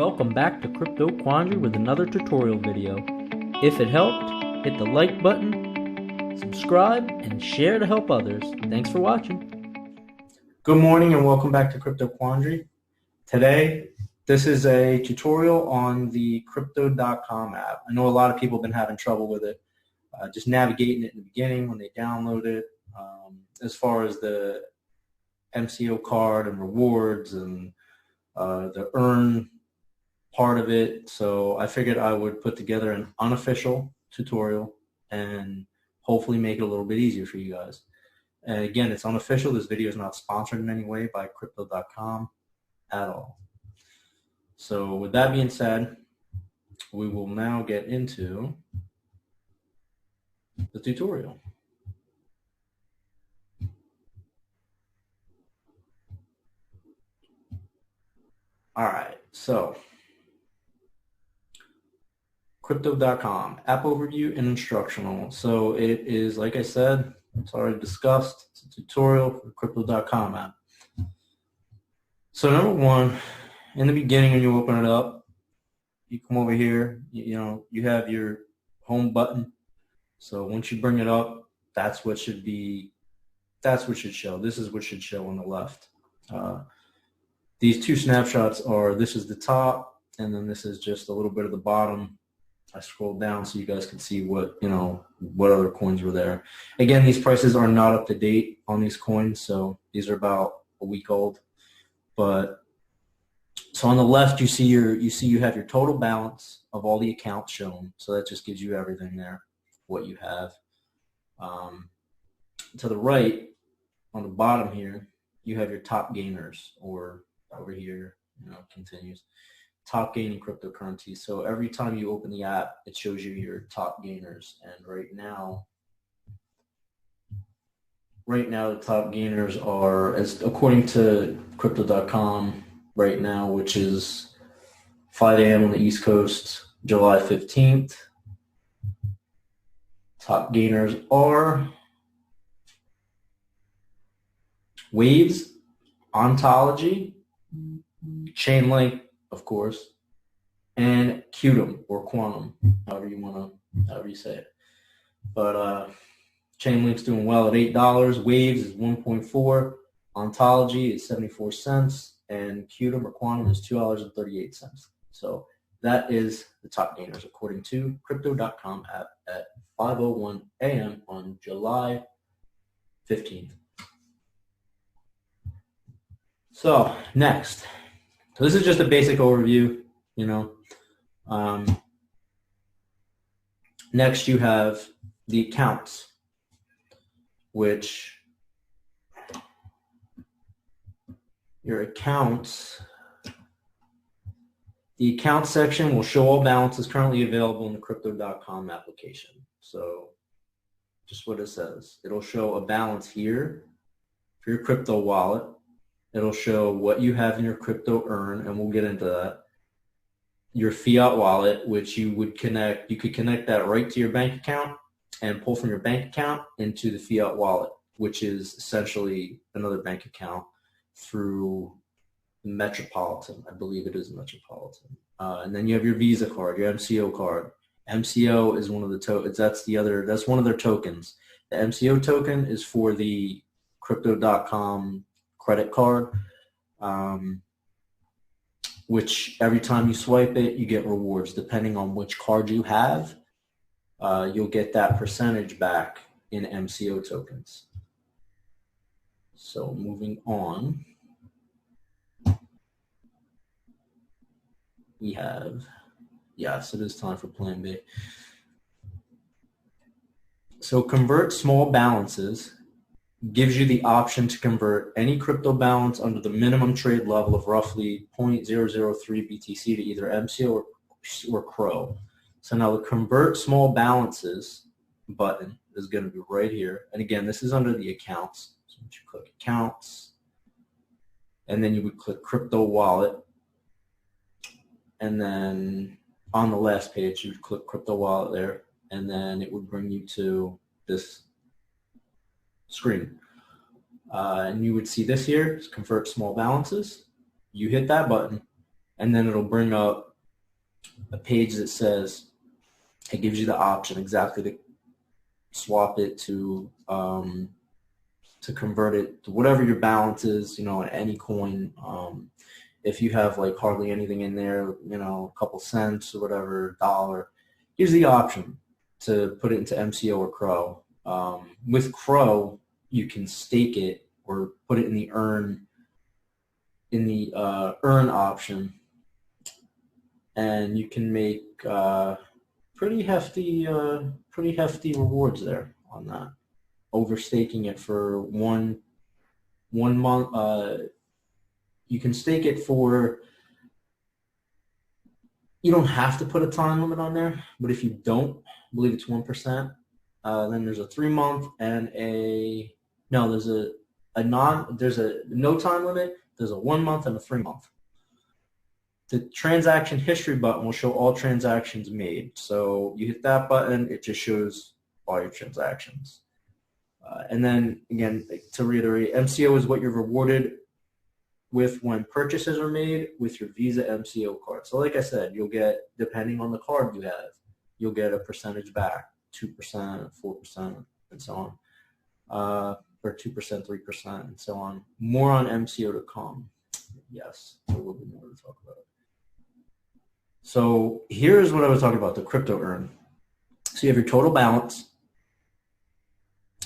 Welcome back to Crypto Quandary with another tutorial video. If it helped, hit the like button, subscribe, and share to help others. Thanks for watching. Good morning and welcome back to Crypto Quandary. Today, this is a tutorial on the Crypto.com app. I know a lot of people have been having trouble with it, just navigating it in the beginning when they download it, as far as the MCO card and rewards and the earn part of it. So I figured I would put together an unofficial tutorial and hopefully make it a little bit easier for you guys. And again, it's unofficial. This video is not sponsored in any way by Crypto.com at all. So with that being said, we will now get into the tutorial. All right, so Crypto.com, app overview and instructional. So it is, like I said, it's already discussed. It's a tutorial for the Crypto.com app. So number one, in the beginning when you open it up, you come over here, you have your home button. So once you bring it up, that's what should show. This is what should show on the left. These two snapshots are, this is the top, and then this is just a little bit of the bottom. I scrolled down so you guys can see what other coins were there. Again, these prices are not up to date on these coins, so these are about a week old. But so on the left, you see you have your total balance of all the accounts shown. So that just gives you everything there, what you have. To the right, on the bottom here, you have your top gainers, or over here, continues. Top gaining cryptocurrencies. So every time you open the app, it shows you your top gainers. And right now the top gainers are, as according to Crypto.com right now, which is 5 a.m. on the East Coast, July 15th. Top gainers are Waves, Ontology, Chainlink, of course, and Qtum or Quantum, however you say it. But Chainlink's doing well at $8. Waves is 1.4. Ontology is 74 cents, and Qtum or Quantum is $2.38. So that is the top gainers according to Crypto.com app at 5:01 a.m. on July 15th. So next. So this is just a basic overview, Next you have the accounts, which the account section will show all balances currently available in the Crypto.com application. So just what it says. It'll show a balance here for your crypto wallet. It'll show what you have in your crypto earn, and we'll get into that. Your Fiat Wallet, which you could connect that right to your bank account and pull from your bank account into the Fiat Wallet, which is essentially another bank account through Metropolitan. I believe it is Metropolitan. And then you have your Visa card, your MCO card. MCO is one of the tokens. That's one of their tokens. The MCO token is for the Crypto.com credit card, which every time you swipe it, you get rewards. Depending on which card you have, you'll get that percentage back in MCO tokens. So moving on, we have, yes, it is time for Plan B. So convert small balances gives you the option to convert any crypto balance under the minimum trade level of roughly 0.003 BTC to either MCO or CRO. So now the convert small balances button is going to be right here. And again, this is under the accounts. So you click accounts, and then you would click crypto wallet. And then on the last page, you would click crypto wallet there, and then it would bring you to this screen. And you would see this here, convert small balances. You hit that button, and then it'll bring up a page that says, it gives you the option exactly to swap it to convert it to whatever your balance is, any coin. If you have like hardly anything in there, a couple cents or whatever, $1, here's the option to put it into MCO or Crow. With Crow, you can stake it or put it in the earn option, and you can make pretty hefty rewards there on that. Overstaking it for one month. You can stake it for, you don't have to put a time limit on there, but if you don't, I believe it's 1%, then there's a 3-month and there's a no time limit, there's a 1 month and a 3-month. The transaction history button will show all transactions made. So you hit that button, it just shows all your transactions. And then again, to reiterate, MCO is what you're rewarded with when purchases are made with your Visa MCO card. So like I said, you'll get, depending on the card you have, you'll get a percentage back, 2%, 4%, and so on, or 2%, 3%, and so on. More on MCO to come. Yes, a little bit more to talk about. So here's what I was talking about, the crypto earn. So you have your total balance,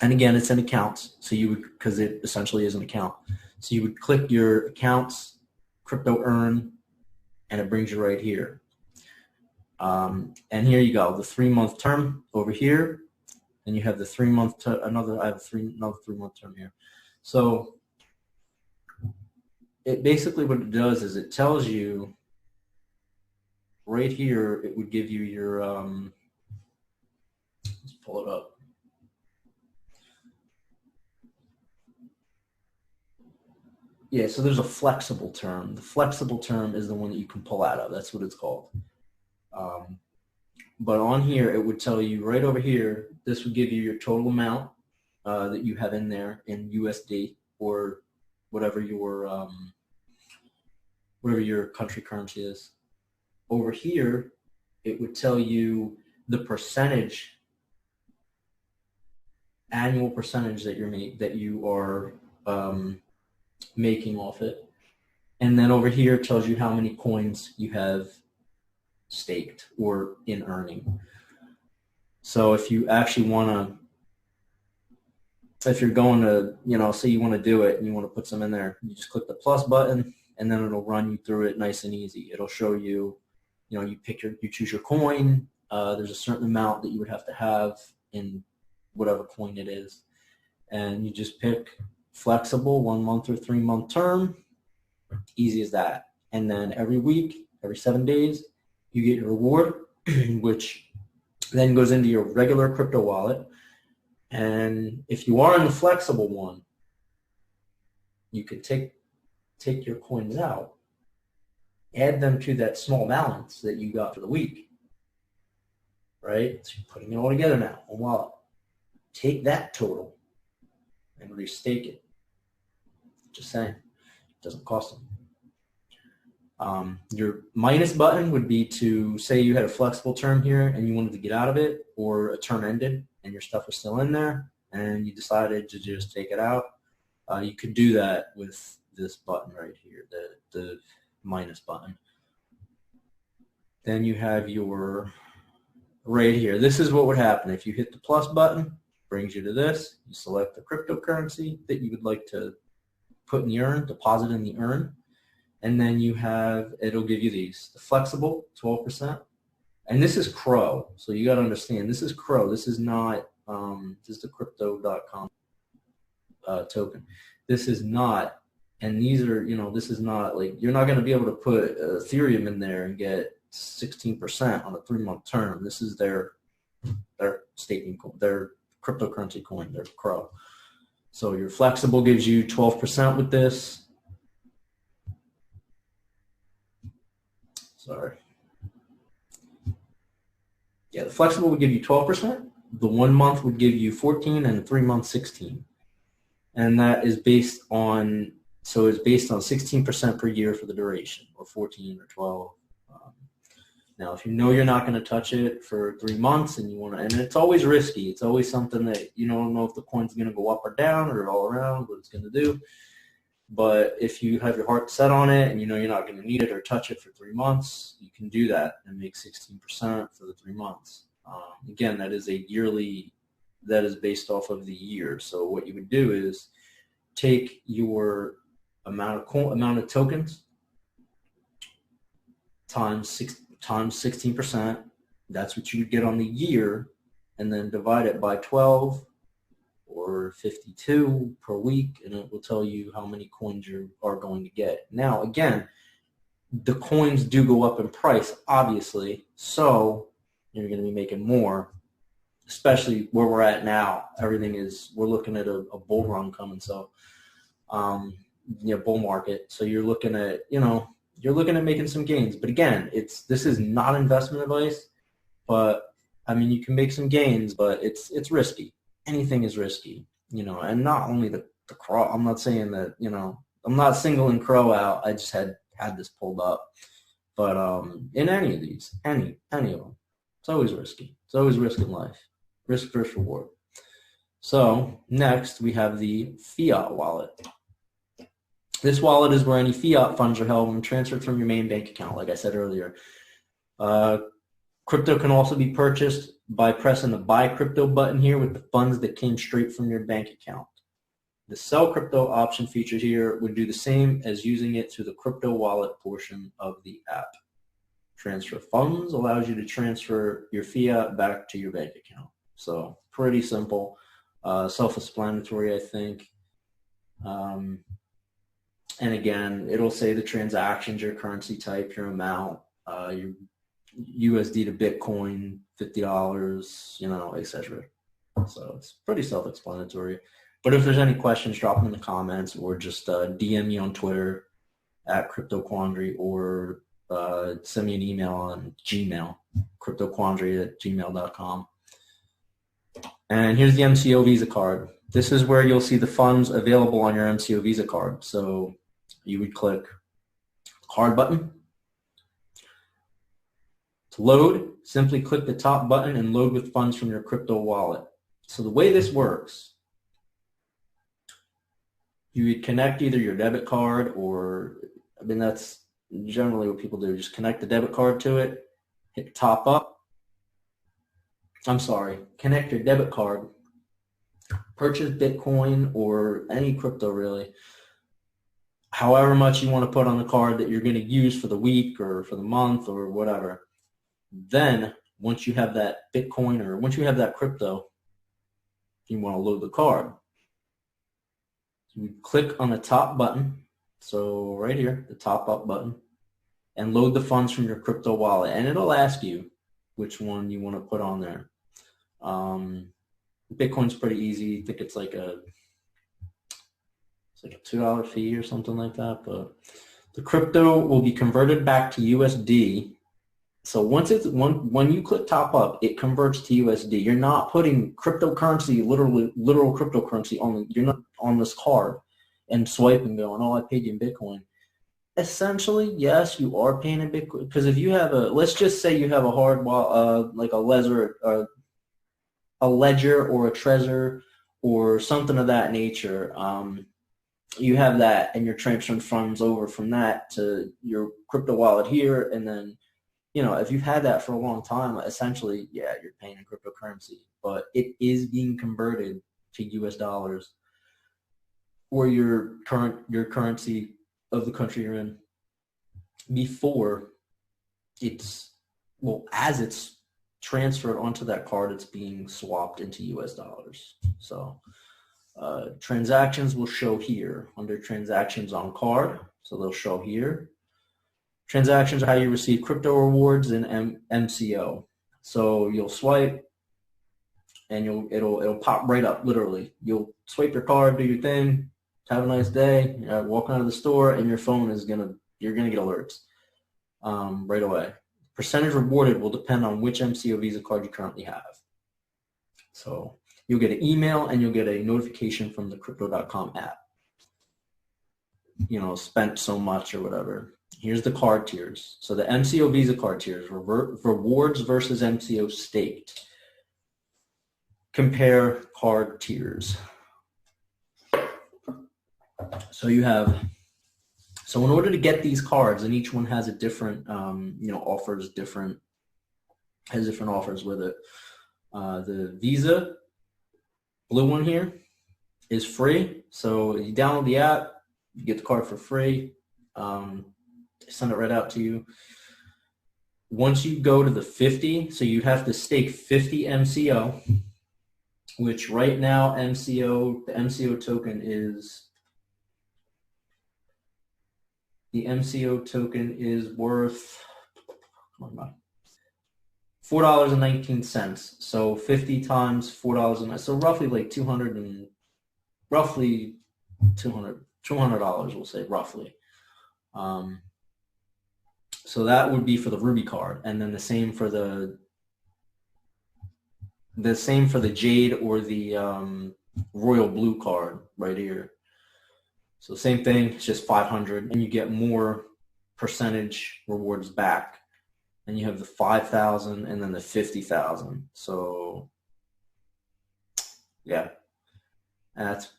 and again, it's in accounts. So you would, because it essentially is an account. So you would click your accounts, crypto earn, and it brings you right here. And here you go, the 3-month term over here, and you have the 3-month, another 3-month term here. So it basically, what it does is it tells you right here, it would give you your, let's pull it up. Yeah, so there's a flexible term. The flexible term is the one that you can pull out of. That's what it's called. But on here, it would tell you right over here, this would give you your total amount that you have in there in USD or whatever your country currency is. Over here, it would tell you the percentage, annual percentage that you are making off it. And then over here it tells you how many coins you have staked or in earning. So if you actually want to, if you're going to, say you want to do it and you want to put some in there, you just click the plus button and then it'll run you through it nice and easy. It'll show you, you choose your coin. There's a certain amount that you would have to have in whatever coin it is. And you just pick flexible, 1 month or 3-month term, easy as that. And then every week, every 7 days, you get your reward, which then goes into your regular crypto wallet. And if you are in the flexible one, you could take your coins out, add them to that small balance that you got for the week, right? So you're putting it all together now, one wallet. Take that total and restake it. Just saying, it doesn't cost them. Your minus button would be to say you had a flexible term here and you wanted to get out of it, or a term ended and your stuff was still in there and you decided to just take it out. You could do that with this button right here, the minus button. Then you have your, right here, this is what would happen if you hit the plus button. Brings you to this. You select the cryptocurrency that you would like to put in the earn, deposit in the earn, and then you have, it'll give you these. The flexible, 12%, and this is Crow, so you got to understand, this is Crow. This is not, this is the crypto.com token. This is not, and these are, this is not, like, you're not going to be able to put Ethereum in there and get 16% on a 3-month term. This is their staking, their cryptocurrency coin, their Crow. So your flexible gives you 12% with this. Sorry. Yeah, the flexible would give you 12%. The 1 month would give you 14, and the 3 month 16. And that is based on So it's based on 16% per year for the duration, or 14 or 12. Now, if you know you're not going to touch it for 3 months and you want to, and it's always risky. It's always something that you don't know if the coin's going to go up or down or all around, what it's going to do. But if you have your heart set on it and you know you're not going to need it or touch it for 3 months, you can do that and make 16% for the 3 months. Again, that is a yearly, that is based off of the year. So what you would do is take your amount of tokens times 16%. That's what you would get on the year, and then divide it by 12 or 52 per week, and it will tell you how many coins you are going to get. Now, again, the coins do go up in price, obviously, so you're going to be making more, especially where we're at now. We're looking at a bull run coming, so bull market. So you're looking at, making some gains. But again, this is not investment advice, but I mean, you can make some gains, but it's risky. Anything is risky, and not only the crow. I'm not saying that, I'm not singling crow out. I just had this pulled up. But in any of these, any of them, it's always risky. It's always risk in life. Risk versus reward. So next we have the Fiat Wallet. This wallet is where any fiat funds are held and transferred from your main bank account, like I said earlier. Crypto can also be purchased by pressing the Buy Crypto button here with the funds that came straight from your bank account. The Sell Crypto option feature here would do the same as using it through the Crypto Wallet portion of the app. Transfer funds allows you to transfer your fiat back to your bank account. So pretty simple, self-explanatory, I think. And again, it'll say the transactions, your currency type, your amount, your USD to Bitcoin, $50, etc. So it's pretty self-explanatory. But if there's any questions, drop them in the comments, or just DM me on Twitter at CryptoQuandary, or send me an email on Gmail, cryptoquandary@gmail.com. And here's the MCO Visa card. This is where you'll see the funds available on your MCO Visa card. So you would click card button. To load, simply click the top button and load with funds from your crypto wallet. So the way this works, you would connect either your debit card or, that's generally what people do. Just connect the debit card to it, hit top up. Connect your debit card, purchase Bitcoin or any crypto really, however much you want to put on the card that you're going to use for the week or for the month or whatever. Then once you have that Bitcoin or once you have that crypto, you want to load the card. You click on the top button, so right here, the top up button, and load the funds from your crypto wallet. And it'll ask you which one you want to put on there. Bitcoin's pretty easy. I think it's like a $2 fee or something like that. But the crypto will be converted back to USD. So when you click top up, it converts to USD. You're not putting cryptocurrency, literal cryptocurrency on. You're not on this card and swiping going, oh, I paid you in Bitcoin. Essentially, yes, you are paying in Bitcoin, because if you have let's just say you have a hard wallet, like a ledger or a Trezor or something of that nature. You have that, and you're transferring funds over from that to your crypto wallet here, and then, if you've had that for a long time, essentially, yeah, you're paying in cryptocurrency, but it is being converted to US dollars or your currency of the country you're in before as it's transferred onto that card, it's being swapped into US dollars. So transactions will show here under transactions on card. So they'll show here. Transactions are how you receive crypto rewards in MCO. So you'll swipe and it'll pop right up, literally. You'll swipe your card, do your thing, have a nice day, walk out of the store, and your phone you're gonna get alerts right away. Percentage rewarded will depend on which MCO Visa card you currently have. So you'll get an email and you'll get a notification from the Crypto.com app. spent so much or whatever. Here's the card tiers. So the MCO Visa card tiers, rewards versus MCO staked. Compare card tiers. So in order to get these cards, and each one has a different, has different offers with it. The Visa, blue one here, is free. So you download the app, you get the card for free. Send it right out to you. Once you go to the 50, so you have to stake 50 MCO, which right now the MCO token is worth $4.19. So 50 times $4, so roughly like $200, we'll say roughly. So that would be for the Ruby card, and then the same for the Jade or the Royal Blue card right here. So same thing, it's just 500, and you get more percentage rewards back. And you have the 5,000 and then the 50,000. So yeah, that's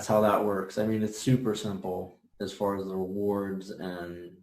how that works. I mean, it's super simple as far as the rewards, and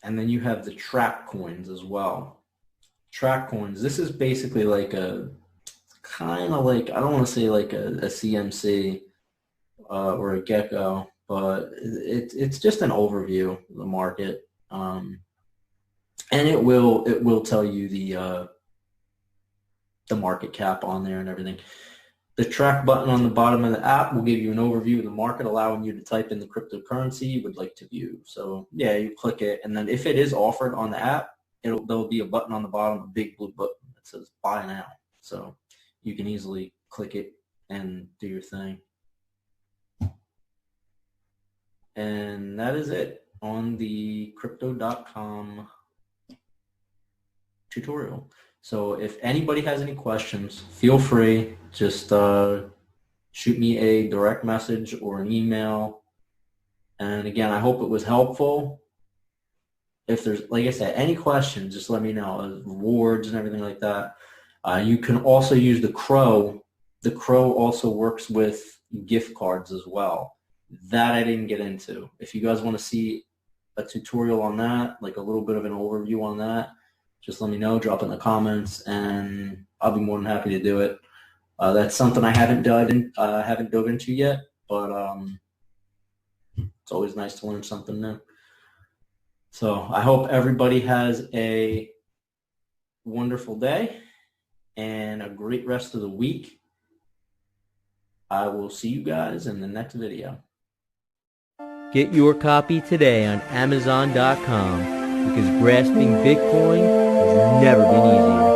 then you have the track coins as well. Track coins. This is basically like I don't want to say like a CMC or a Gecko, but it's just an overview of the market, and it will tell you the market cap on there and everything. The track button on the bottom of the app will give you an overview of the market, allowing you to type in the cryptocurrency you would like to view. So yeah, you click it, and then if it is offered on the app, there'll be a button on the bottom, a big blue button that says buy now. So you can easily click it and do your thing. And that is it on the Crypto.com tutorial. So if anybody has any questions, feel free. Just shoot me a direct message or an email. And again, I hope it was helpful. If there's, like I said, any questions, just let me know. Rewards and everything like that. You can also use the Crow. The Crow also works with gift cards as well. That I didn't get into. If you guys want to see a tutorial on that, like a little bit of an overview on that, just let me know, drop it in the comments, and I'll be more than happy to do it. That's something I haven't dove into yet, but it's always nice to learn something new. So I hope everybody has a wonderful day and a great rest of the week. I will see you guys in the next video. Get your copy today on Amazon.com, because grasping Bitcoin has never been easier.